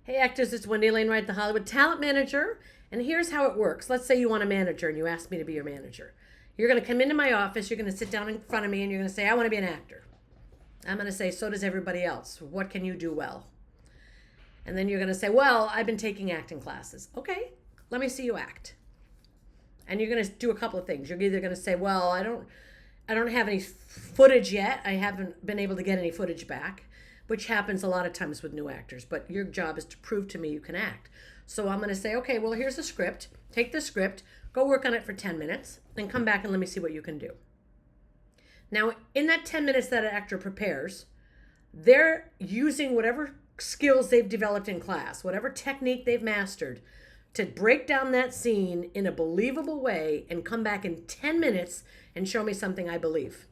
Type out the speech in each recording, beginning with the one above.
Hey actors, it's Wendy, Alane, Wright, the Hollywood talent manager. And here's how it works. Let's say you want a manager and you ask me to be your manager. You're going to come into my office, you're going to sit down in front of me, and you're going to say, I want to be an actor. I'm going to say, so does everybody else. What can you do well? And then you're going to say, well, I've been taking acting classes. Okay, let me see you act. And you're going to do a couple of things. You're either going to say, well, I don't have any footage yet. I haven't been able to get any footage back, which happens a lot of times with new actors. But your job is to prove to me you can act. So I'm going to say, okay, well, here's the script. Take the script, go work on it for 10 minutes, and come back and let me see what you can do. Now, in that 10 minutes that an actor prepares, they're using whatever skills they've developed in class, whatever technique they've mastered, to break down that scene in a believable way and come back in 10 minutes and show me something I believe.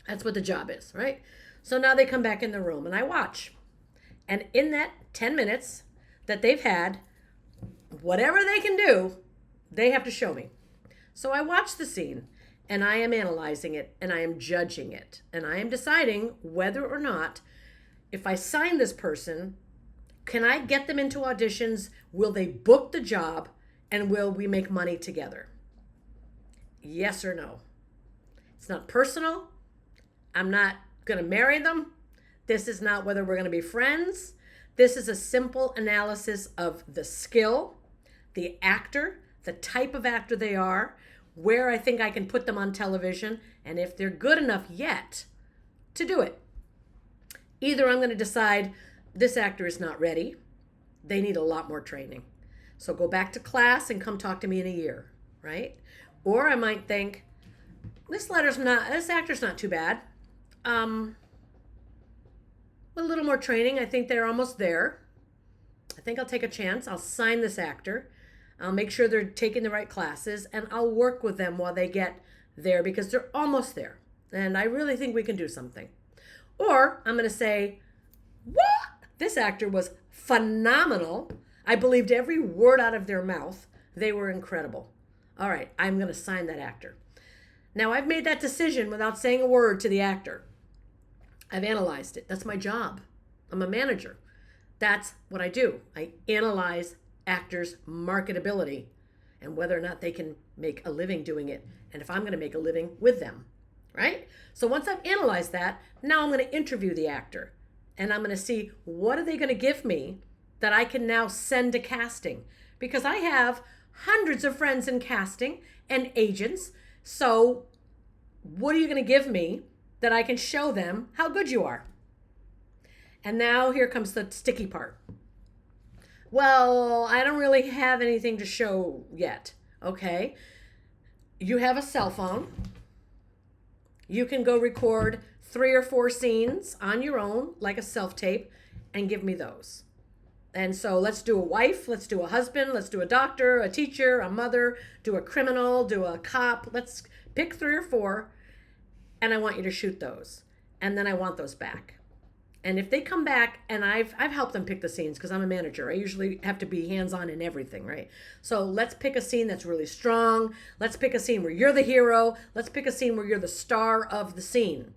That's what the job is, right? So now they come back in the room and I watch. And in that 10 minutes that they've had, whatever they can do, they have to show me. So I watch the scene and I am analyzing it and I am judging it. And I am deciding whether or not, if I sign this person, can I get them into auditions? Will they book the job? And will we make money together? Yes or no? It's not personal. I'm not going to marry them. This is not whether we're going to be friends. This is a simple analysis of the skill, the actor, the type of actor they are, where I think I can put them on television, and if they're good enough yet to do it. Either I'm going to decide this actor is not ready. They need a lot more training. So go back to class and come talk to me in a year, right? Or I might think, this actor's not too bad. With a little more training, I think they're almost there. I think I'll take a chance. I'll sign this actor. I'll make sure they're taking the right classes, and I'll work with them while they get there because they're almost there. And I really think we can do something. Or I'm going to say, what? This actor was phenomenal. I believed every word out of their mouth. They were incredible. All right, I'm going to sign that actor. Now, I've made that decision without saying a word to the actor. I've analyzed it. That's my job. I'm a manager. That's what I do. I analyze actors' marketability and whether or not they can make a living doing it, and if I'm going to make a living with them, right? So once I've analyzed that, now I'm going to interview the actor, and I'm going to see what are they going to give me that I can now send to casting, because I have hundreds of friends in casting and agents. So what are you going to give me that I can show them how good you are? And now here comes the sticky part. Well, I don't really have anything to show yet. Okay. You have a cell phone. You can go record 3 or 4 scenes on your own, like a self-tape, and give me those. And so let's do a wife, let's do a husband, let's do a doctor, a teacher, a mother, do a criminal, do a cop. Let's pick 3 or 4, and I want you to shoot those. And then I want those back. And if they come back, and I've helped them pick the scenes because I'm a manager. I usually have to be hands-on in everything, right? So let's pick a scene that's really strong. Let's pick a scene where you're the hero. Let's pick a scene where you're the star of the scene.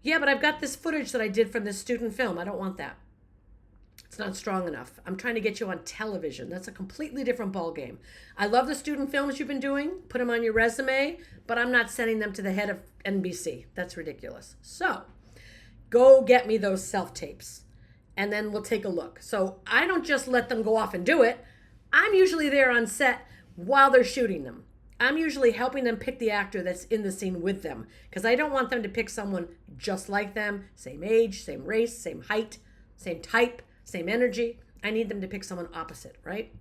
Yeah, but I've got this footage that I did from this student film. I don't want that. It's not strong enough. I'm trying to get you on television. That's a completely different ballgame. I love the student films you've been doing. Put them on your resume, but I'm not sending them to the head of NBC. That's ridiculous. So go get me those self-tapes, and then we'll take a look. So I don't just let them go off and do it. I'm usually there on set while they're shooting them. I'm usually helping them pick the actor that's in the scene with them, because I don't want them to pick someone just like them, same age, same race, same height, same type, same energy. I need them to pick someone opposite, right?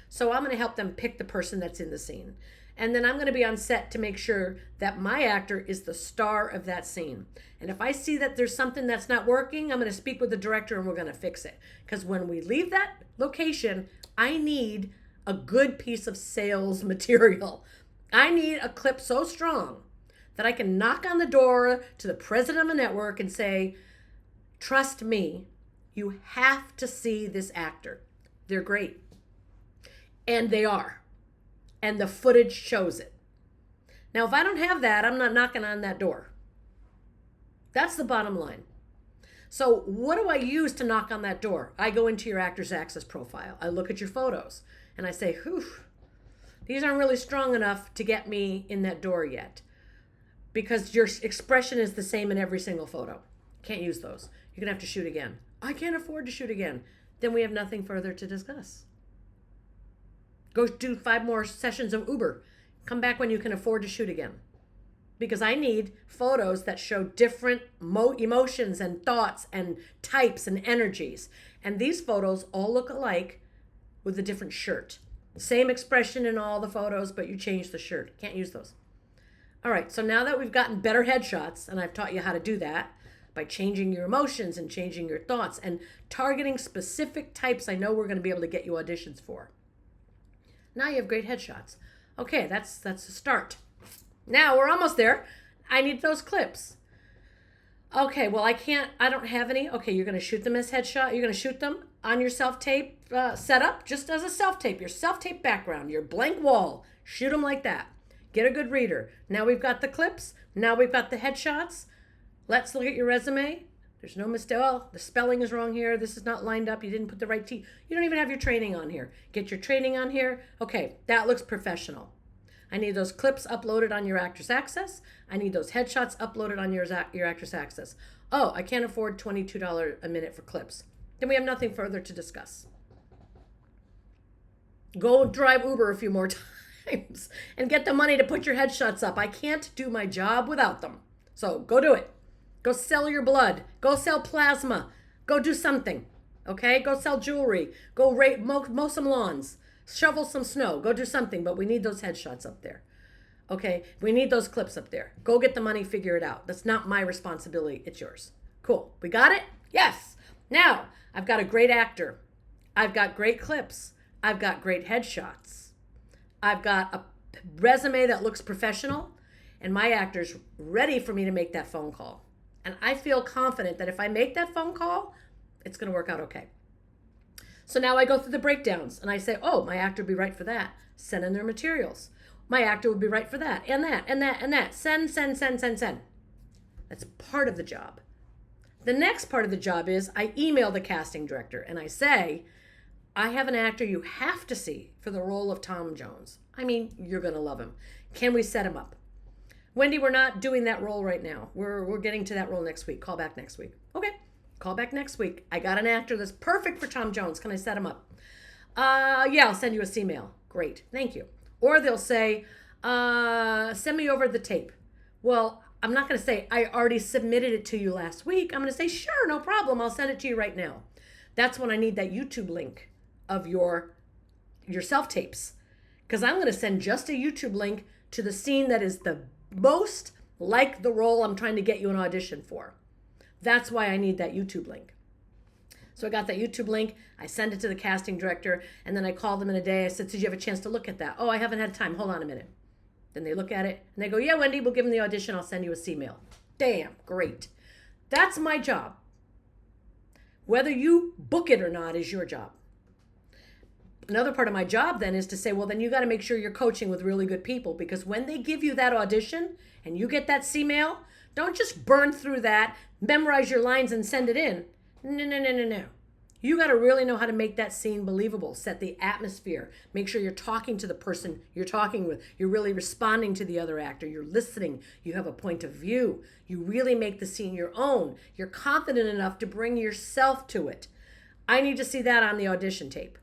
So I'm going to help them pick the person that's in the scene. And then I'm going to be on set to make sure that my actor is the star of that scene. And if I see that there's something that's not working, I'm going to speak with the director and we're going to fix it. Because when we leave that location, I need a good piece of sales material. I need a clip so strong that I can knock on the door to the president of a network and say, trust me, you have to see this actor. They're great. And they are. And the footage shows it. Now, if I don't have that, I'm not knocking on that door. That's the bottom line. So what do I use to knock on that door? I go into your Actors Access profile. I look at your photos and I say, whew, these aren't really strong enough to get me in that door yet, because your expression is the same in every single photo. Can't use those. You're going to have to shoot again. I can't afford to shoot again. Then we have nothing further to discuss. Go do 5 more sessions of Uber. Come back when you can afford to shoot again. Because I need photos that show different emotions and thoughts and types and energies. And these photos all look alike with a different shirt. Same expression in all the photos, but you change the shirt. Can't use those. All right, so now that we've gotten better headshots, and I've taught you how to do that by changing your emotions and changing your thoughts and targeting specific types I know we're going to be able to get you auditions for. Now you have great headshots. Okay, that's a start. Now we're almost there. I need those clips. Okay, well, I don't have any. Okay, you're going to shoot them as headshot. You're going to shoot them on your self-tape setup, just as a self-tape, your self-tape background, your blank wall. Shoot them like that. Get a good reader. Now we've got the clips. Now we've got the headshots. Let's look at your resume. There's no mistake. Oh, the spelling is wrong here. This is not lined up. You didn't put the right T. You don't even have your training on here. Get your training on here. Okay, that looks professional. I need those clips uploaded on your Actors Access. I need those headshots uploaded on your Actors Access. Oh, I can't afford $22 a minute for clips. Then we have nothing further to discuss. Go drive Uber a few more times and get the money to put your headshots up. I can't do my job without them. So go do it. Go sell your blood. Go sell plasma. Go do something. Okay? Go sell jewelry. Go mow some lawns. Shovel some snow. Go do something, but we need those headshots up there. Okay? We need those clips up there. Go get the money, figure it out. That's not my responsibility. It's yours. Cool. We got it? Yes. Now, I've got a great actor. I've got great clips. I've got great headshots. I've got a resume that looks professional, and my actor's ready for me to make that phone call. And I feel confident that if I make that phone call, it's going to work out okay. So now I go through the breakdowns and I say, oh, my actor would be right for that. Send in their materials. My actor would be right for that, and that, and that, and that. Send. That's part of the job. The next part of the job is I email the casting director and I say, I have an actor you have to see for the role of Tom Jones. I mean, you're going to love him. Can we set him up? Wendy, we're not doing that role right now. We're getting to that role next week. Call back next week. Okay. Call back next week. I got an actor that's perfect for Tom Jones. Can I set him up? Yeah, I'll send you a C-mail. Great. Thank you. Or they'll say, send me over the tape. Well, I'm not going to say, I already submitted it to you last week. I'm going to say, sure, no problem. I'll send it to you right now. That's when I need that YouTube link of your self-tapes. Because I'm going to send just a YouTube link to the scene that is the most like the role I'm trying to get you an audition for. That's why I need that YouTube link. So I got that YouTube link. I send it to the casting director, and then I call them in a day. I said, did you have a chance to look at that? Oh, I haven't had time. Hold on a minute. Then they look at it, and they go, yeah, Wendy, we'll give them the audition. I'll send you a C-mail. Damn, great. That's my job. Whether you book it or not is your job. Another part of my job then is to say, well, then you got to make sure you're coaching with really good people, because when they give you that audition and you get that C-mail, don't just burn through that, memorize your lines and send it in. No. You got to really know how to make that scene believable, set the atmosphere, make sure you're talking to the person you're talking with. You're really responding to the other actor. You're listening. You have a point of view. You really make the scene your own. You're confident enough to bring yourself to it. I need to see that on the audition tape.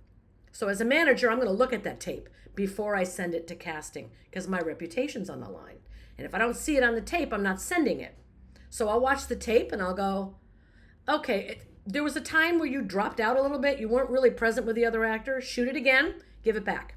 So as a manager, I'm going to look at that tape before I send it to casting, because my reputation's on the line. And if I don't see it on the tape, I'm not sending it. So I'll watch the tape and I'll go, okay, there was a time where you dropped out a little bit. You weren't really present with the other actor. Shoot it again, give it back.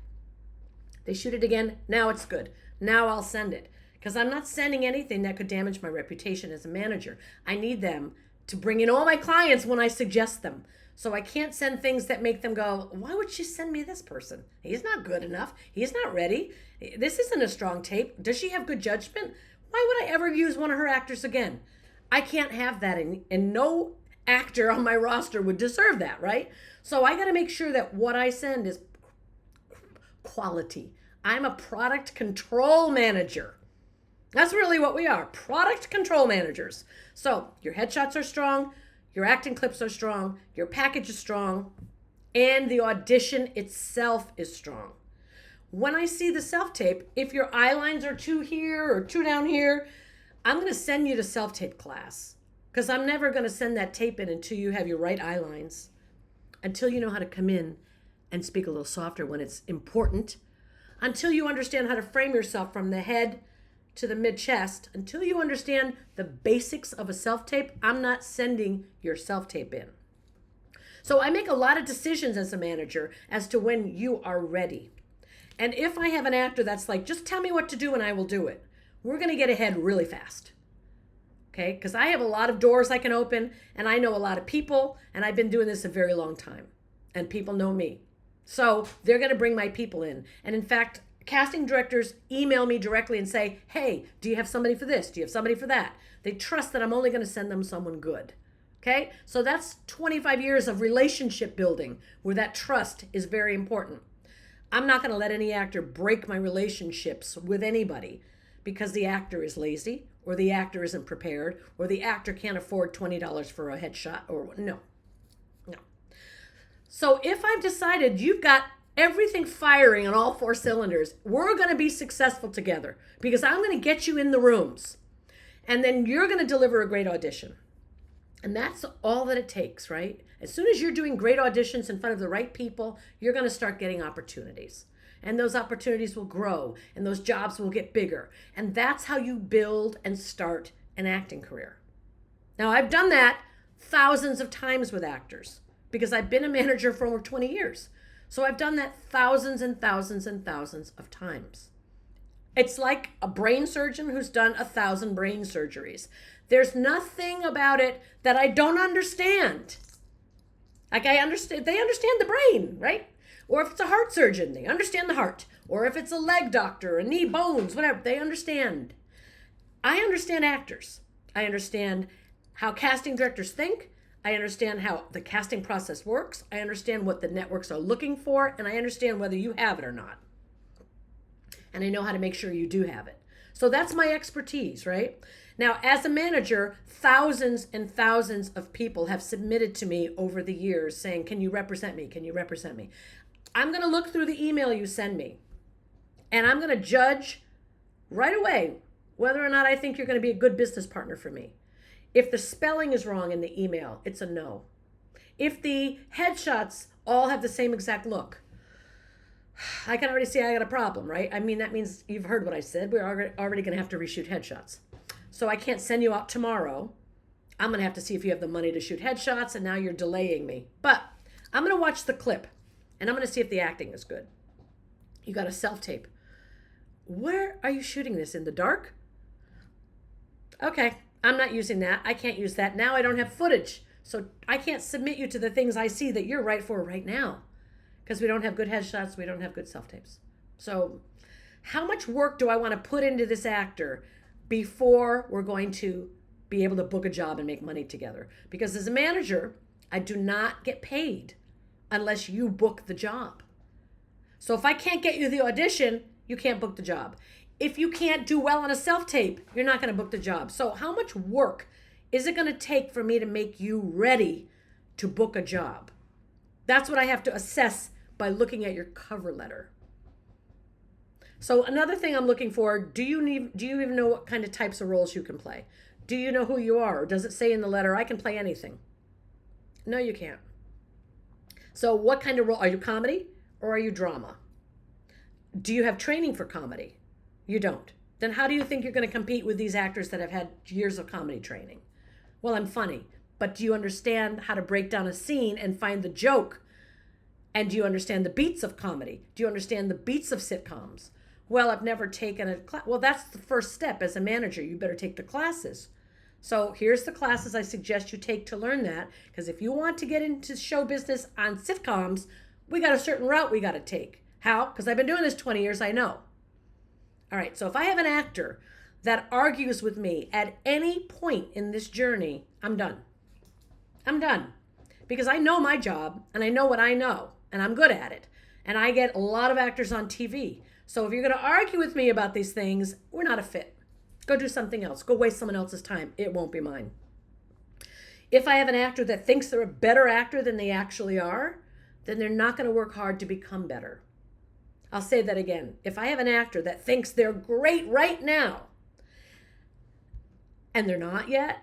They shoot it again. Now it's good. Now I'll send it, because I'm not sending anything that could damage my reputation as a manager. I need them to bring in all my clients when I suggest them. So I can't send things that make them go, why would she send me this person? He's not good enough. He's not ready. This isn't a strong tape. Does she have good judgment? Why would I ever use one of her actors again? I can't have that, and no actor on my roster would deserve that, right? So I got to make sure that what I send is quality. I'm a product control manager. That's really what we are, product control managers. So your headshots are strong. your acting clips are strong, your package is strong, and the audition itself is strong. When I see the self-tape, if your eye lines are too here or too down here, I'm going to send you to self-tape class, because I'm never going to send that tape in until you have your right eye lines, until you know how to come in and speak a little softer when it's important, until you understand how to frame yourself from the head to the mid-chest, until you understand the basics of a self-tape. I'm not sending your self-tape in. So I make a lot of decisions as a manager as to when you are ready. And if I have an actor that's like, just tell me what to do and I will do it, we're going to get ahead really fast. Okay? Because I have a lot of doors I can open, and I know a lot of people, and I've been doing this a very long time, and people know me. So they're going to bring my people in. And in fact, casting directors email me directly and say, hey, do you have somebody for this? Do you have somebody for that? They trust that I'm only going to send them someone good. Okay? So that's 25 years of relationship building where that trust is very important. I'm not going to let any actor break my relationships with anybody because the actor is lazy, or the actor isn't prepared, or the actor can't afford $20 for a headshot, or no. So if I've decided you've got everything firing on all 4 cylinders, we're going to be successful together, because I'm going to get you in the rooms, and then you're going to deliver a great audition. And that's all that it takes, right? As soon as you're doing great auditions in front of the right people, you're going to start getting opportunities. And those opportunities will grow, and those jobs will get bigger. And that's how you build and start an acting career. Now, I've done that thousands of times with actors, because I've been a manager for over 20 years. So I've done that thousands and thousands and thousands of times. It's like a brain surgeon who's done 1,000 brain surgeries. There's nothing about it that I don't understand. Like they understand the brain, right? Or if it's a heart surgeon, they understand the heart. Or if it's a leg doctor, a knee, bones, whatever, they understand. I understand actors. I understand how casting directors think. I understand how the casting process works. I understand what the networks are looking for, and I understand whether you have it or not. And I know how to make sure you do have it. So that's my expertise, right? Now, as a manager, thousands and thousands of people have submitted to me over the years saying, can you represent me? Can you represent me? I'm going to look through the email you send me, and I'm going to judge right away whether or not I think you're going to be a good business partner for me. If the spelling is wrong in the email, it's a no. If the headshots all have the same exact look, I can already see I got a problem, right? I mean, that means you've heard what I said. We're already going to have to reshoot headshots. So I can't send you out tomorrow. I'm going to have to see if you have the money to shoot headshots, and now you're delaying me. But I'm going to watch the clip, and I'm going to see if the acting is good. You got a self-tape. Where are you shooting this? In the dark? Okay, I'm not using that. I can't use that. Now I don't have footage. So I can't submit you to the things I see that you're right for right now, because we don't have good headshots. We don't have good self-tapes. So how much work do I want to put into this actor before we're going to be able to book a job and make money together? Because as a manager, I do not get paid unless you book the job. So if I can't get you the audition, you can't book the job. If you can't do well on a self-tape, you're not going to book the job. So how much work is it going to take for me to make you ready to book a job? That's what I have to assess by looking at your cover letter. So another thing I'm looking for, do you even know what kind of types of roles you can play? Do you know who you are? Or does it say in the letter, I can play anything? No, you can't. So what kind of role? Are you comedy or are you drama? Do you have training for comedy? You don't. Then how do you think you're going to compete with these actors that have had years of comedy training? Well, I'm funny, but do you understand how to break down a scene and find the joke? And do you understand the beats of comedy? Do you understand the beats of sitcoms? Well, I've never taken a class. Well, that's the first step as a manager. You better take the classes. So here's the classes I suggest you take to learn that. Because if you want to get into show business on sitcoms, we got a certain route we got to take. How? Because I've been doing this 20 years, I know. All right, so if I have an actor that argues with me at any point in this journey, I'm done. I'm done. Because I know my job, and I know what I know, and I'm good at it. And I get a lot of actors on TV. So if you're going to argue with me about these things, we're not a fit. Go do something else. Go waste someone else's time. It won't be mine. if I have an actor that thinks they're a better actor than they actually are, then they're not going to work hard to become better. I'll say that again. If I have an actor that thinks they're great right now, and they're not yet,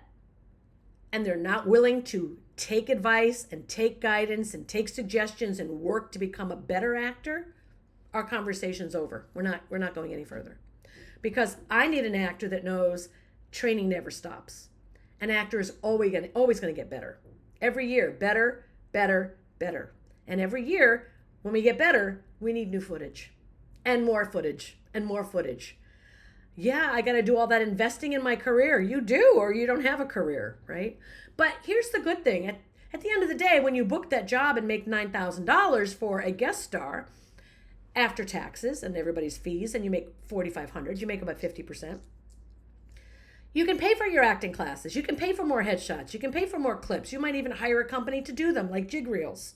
and they're not willing to take advice and take guidance and take suggestions and work to become a better actor, our conversation's over. We're not going any further. Because I need an actor that knows training never stops. An actor is always going to get better. Every year, better, better, better. And every year, when we get better, we need new footage and more footage and more footage. Yeah, I got to do all that investing in my career. You do, or you don't have a career, right? But here's the good thing. At the end of the day, when you book that job and make $9,000 for a guest star, after taxes and everybody's fees, and you make $4,500, you make about 50%. You can pay for your acting classes. You can pay for more headshots. You can pay for more clips. You might even hire a company to do them, like jig reels.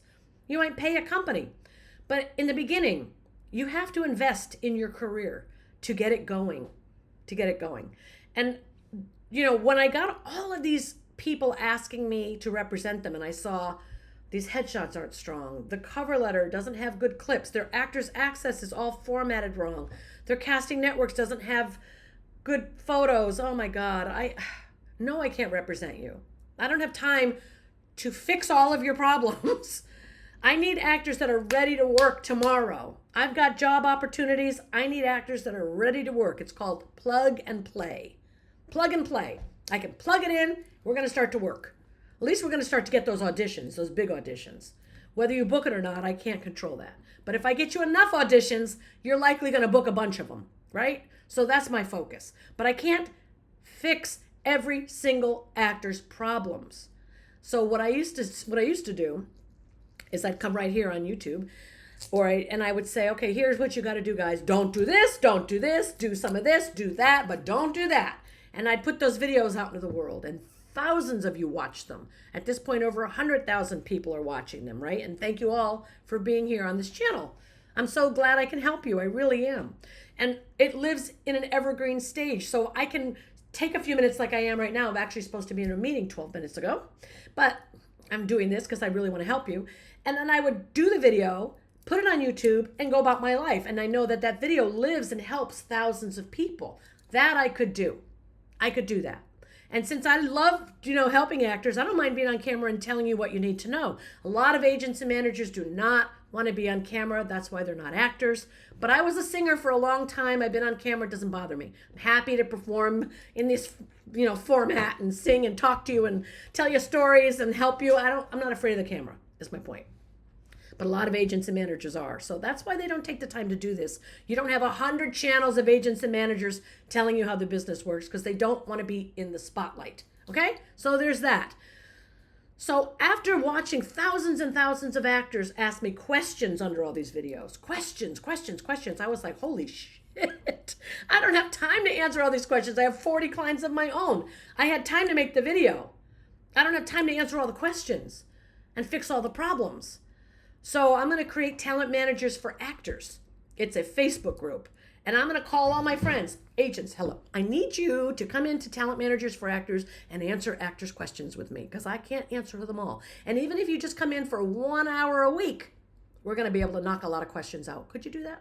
You might pay a company. But in the beginning, you have to invest in your career to get it going, And, when I got all of these people asking me to represent them, and I saw these headshots aren't strong, the cover letter doesn't have good clips, their actors' access is all formatted wrong, their casting networks doesn't have good photos. Oh my God, I can't represent you. I don't have time to fix all of your problems. I need actors that are ready to work tomorrow. I've got job opportunities. I need actors that are ready to work. It's called plug and play. Plug and play. I can plug it in. We're going to start to work. At least we're going to start to get those auditions, those big auditions. Whether you book it or not, I can't control that. But if I get you enough auditions, you're likely going to book a bunch of them, right? So that's my focus. But I can't fix every single actor's problems. So what I used to do is I'd come right here on YouTube, and I would say, okay, here's what you got to do, guys. Don't do this, do some of this, do that, but don't do that. And I'd put those videos out into the world, and thousands of you watch them. At this point, over 100,000 people are watching them, right? And thank you all for being here on this channel. I'm so glad I can help you. I really am. And it lives in an evergreen stage. So I can take a few minutes like I am right now. I'm actually supposed to be in a meeting 12 minutes ago. But I'm doing this because I really want to help you. And then I would do the video, put it on YouTube, and go about my life. And I know that that video lives and helps thousands of people. That I could do. I could do that. And since I love, helping actors, I don't mind being on camera and telling you what you need to know. A lot of agents and managers do not want to be on camera. That's why they're not actors. But I was a singer for a long time. I've been on camera. It doesn't bother me. I'm happy to perform in this, format and sing and talk to you and tell you stories and help you. I'm not afraid of the camera, is my point. But a lot of agents and managers are. So that's why they don't take the time to do this. You don't have 100 channels of agents and managers telling you how the business works because they don't want to be in the spotlight. Okay? So there's that. So after watching thousands and thousands of actors ask me questions under all these videos, questions, I was like, holy shit. I don't have time to answer all these questions. I have 40 clients of my own. I had time to make the video. I don't have time to answer all the questions and fix all the problems. So I'm going to create Talent Managers for Actors. It's a Facebook group. And I'm going to call all my friends, agents, hello. I need you to come into Talent Managers for Actors and answer actors' questions with me because I can't answer them all. And even if you just come in for 1 hour a week, we're going to be able to knock a lot of questions out. Could you do that?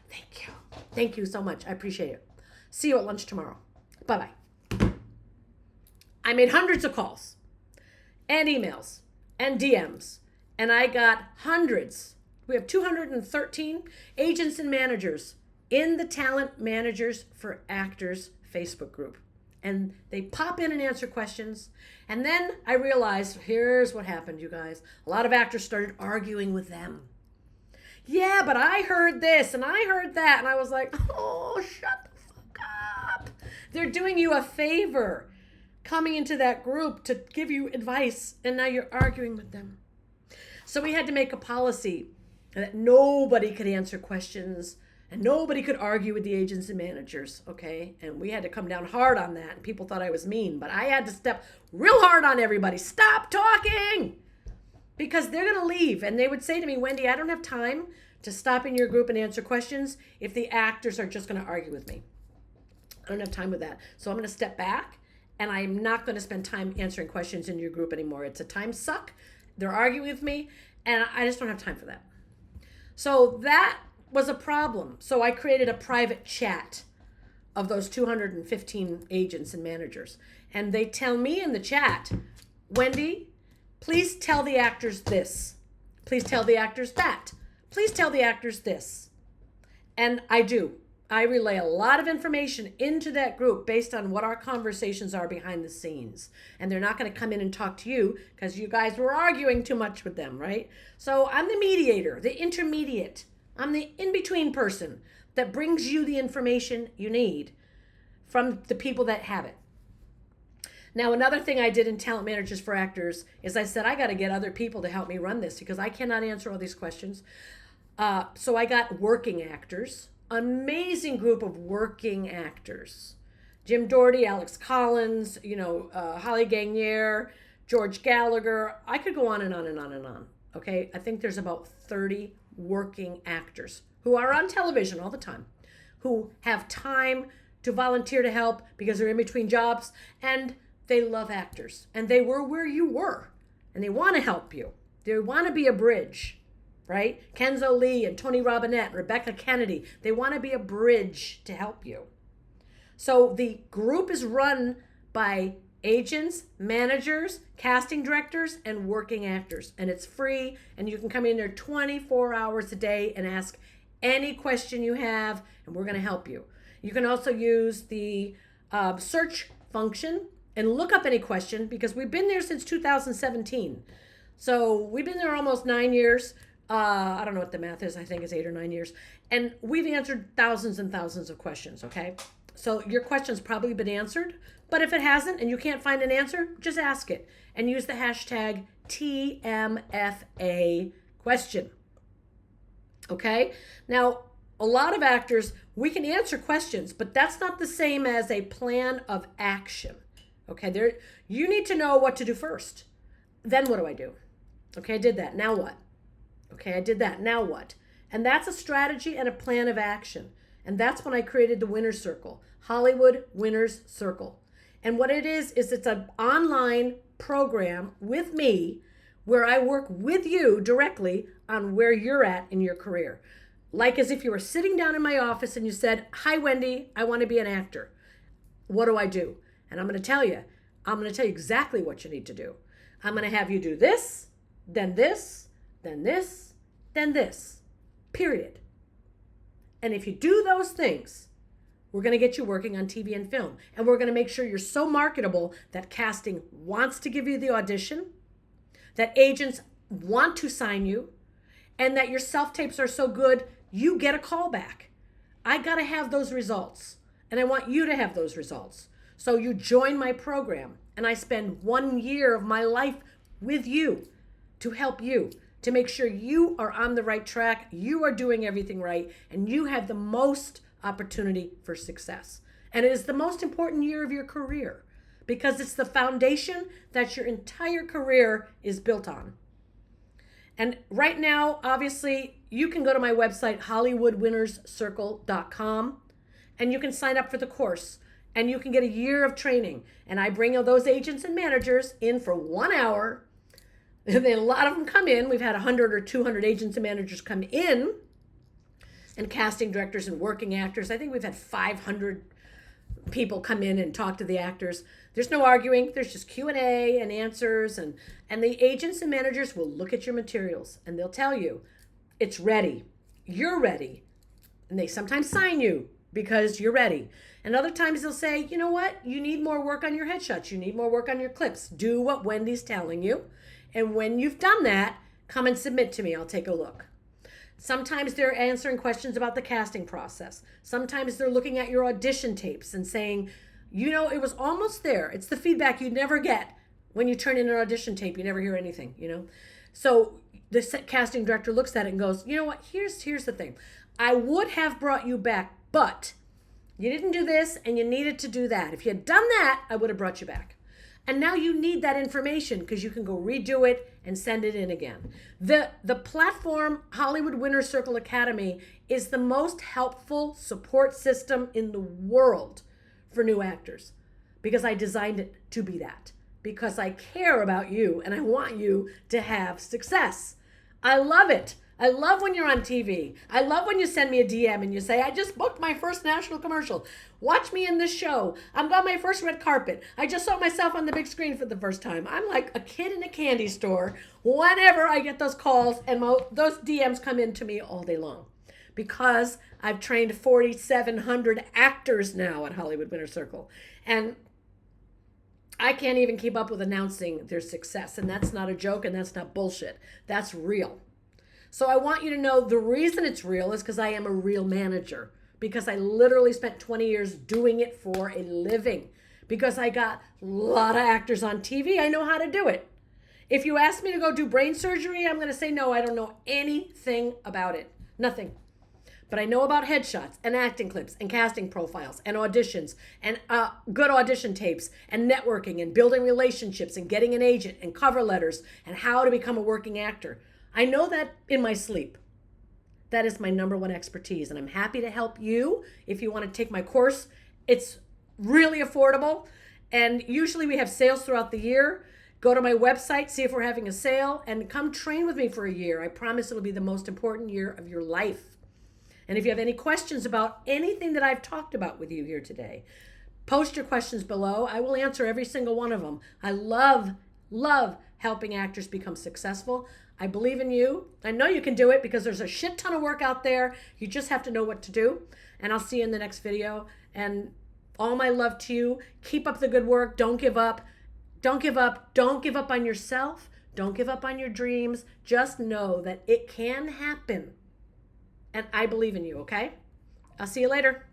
Thank you. Thank you so much. I appreciate it. See you at lunch tomorrow. Bye-bye. I made hundreds of calls and emails and DMs. And I got hundreds. We have 213 agents and managers in the Talent Managers for Actors Facebook group. And they pop in and answer questions. And then I realized, here's what happened, you guys. A lot of actors started arguing with them. Yeah, but I heard this and I heard that. And I was like, oh, shut the fuck up. They're doing you a favor coming into that group to give you advice. And now you're arguing with them. So we had to make a policy that nobody could answer questions and nobody could argue with the agents and managers, okay? And we had to come down hard on that. And people thought I was mean, but I had to step real hard on everybody. Stop talking! Because they're going to leave. And they would say to me, Wendy, I don't have time to stop in your group and answer questions if the actors are just going to argue with me. I don't have time with that. So I'm going to step back and I'm not going to spend time answering questions in your group anymore. It's a time suck. They're arguing with me, and I just don't have time for that. So that was a problem. So I created a private chat of those 215 agents and managers. And they tell me in the chat, Wendy, please tell the actors this. Please tell the actors that. Please tell the actors this. And I do. I relay a lot of information into that group based on what our conversations are behind the scenes. And they're not going to come in and talk to you because you guys were arguing too much with them, right? So I'm the mediator, the intermediate. I'm the in-between person that brings you the information you need from the people that have it. Now, another thing I did in Talent Managers for Actors is I said, I got to get other people to help me run this because I cannot answer all these questions. So I got working actors. Amazing group of working actors. Jim Doherty, Alex Collins, Holly Gagnier, George Gallagher. I could go on and on and on and on. Okay, I think there's about 30 working actors who are on television all the time, who have time to volunteer to help because they're in between jobs and they love actors and they were where you were and they want to help you. They want to be a bridge. Right? Kenzo Lee and Tony Robinette, Rebecca Kennedy, they want to be a bridge to help you. So the group is run by agents, managers, casting directors, and working actors. And it's free, and you can come in there 24 hours a day and ask any question you have, and we're going to help you. You can also use the search function and look up any question because we've been there since 2017. So we've been there almost 9 years. I don't know what the math is. I think it's 8 or 9 years. And we've answered thousands and thousands of questions, okay? So your question's probably been answered. But if it hasn't and you can't find an answer, just ask it. And use the hashtag TMFA question. Okay? Now, a lot of actors, we can answer questions, but that's not the same as a plan of action. Okay? You need to know what to do first. Then what do I do? Okay, I did that. Now what? Okay, I did that. Now what? And that's a strategy and a plan of action. And that's when I created the Winner's Circle, Hollywood Winner's Circle. And what it is it's an online program with me where I work with you directly on where you're at in your career. Like as if you were sitting down in my office and you said, hi, Wendy, I want to be an actor. What do I do? And I'm going to tell you exactly what you need to do. I'm going to have you do this, then this, then this, then this, period. And if you do those things, we're going to get you working on TV and film. And we're going to make sure you're so marketable that casting wants to give you the audition, that agents want to sign you, and that your self-tapes are so good, you get a call back. I got to have those results, and I want you to have those results. So you join my program, and I spend 1 year of my life with you to help you, to make sure you are on the right track, you are doing everything right, and you have the most opportunity for success. And it is the most important year of your career because it's the foundation that your entire career is built on. And right now, obviously, you can go to my website, HollywoodWinnersCircle.com, and you can sign up for the course, and you can get a year of training. And I bring those agents and managers in for 1 hour. And then a lot of them come in. We've had 100 or 200 agents and managers come in, and casting directors and working actors. I think we've had 500 people come in and talk to the actors. There's no arguing. There's just Q&A and answers. And the agents and managers will look at your materials, and they'll tell you, it's ready. You're ready. And they sometimes sign you because you're ready. And other times they'll say, you know what? You need more work on your headshots. You need more work on your clips. Do what Wendy's telling you. And when you've done that, come and submit to me. I'll take a look. Sometimes they're answering questions about the casting process. Sometimes they're looking at your audition tapes and saying, it was almost there. It's the feedback you never get when you turn in an audition tape. You never hear anything, So the casting director looks at it and goes, you know what? Here's the thing. I would have brought you back, but you didn't do this and you needed to do that. If you had done that, I would have brought you back. And now you need that information because you can go redo it and send it in again. The platform, Hollywood Winner's Circle Academy, is the most helpful support system in the world for new actors because I designed it to be that. Because I care about you and I want you to have success. I love it. I love when you're on TV. I love when you send me a DM and you say, I just booked my first national commercial. Watch me in this show. I've got my first red carpet. I just saw myself on the big screen for the first time. I'm like a kid in a candy store whenever I get those calls, and those DMs come in to me all day long. Because I've trained 4,700 actors now at Hollywood Winter Circle. And I can't even keep up with announcing their success. And that's not a joke, and that's not bullshit. That's real. So I want you to know the reason it's real is because I am a real manager. Because I literally spent 20 years doing it for a living. Because I got a lot of actors on TV. I know how to do it. If you ask me to go do brain surgery, I'm going to say no, I don't know anything about it. Nothing. But I know about headshots and acting clips and casting profiles and auditions and good audition tapes and networking and building relationships and getting an agent and cover letters and how to become a working actor. I know that in my sleep. That is my number one expertise, and I'm happy to help you if you want to take my course. It's really affordable, and usually we have sales throughout the year. Go to my website, see if we're having a sale, and come train with me for a year. I promise it'll be the most important year of your life. And if you have any questions about anything that I've talked about with you here today, post your questions below. I will answer every single one of them. I love helping actors become successful. I believe in you. I know you can do it because there's a shit ton of work out there. You just have to know what to do. And I'll see you in the next video. And all my love to you. Keep up the good work. Don't give up. Don't give up. Don't give up on yourself. Don't give up on your dreams. Just know that it can happen. And I believe in you, okay? I'll see you later.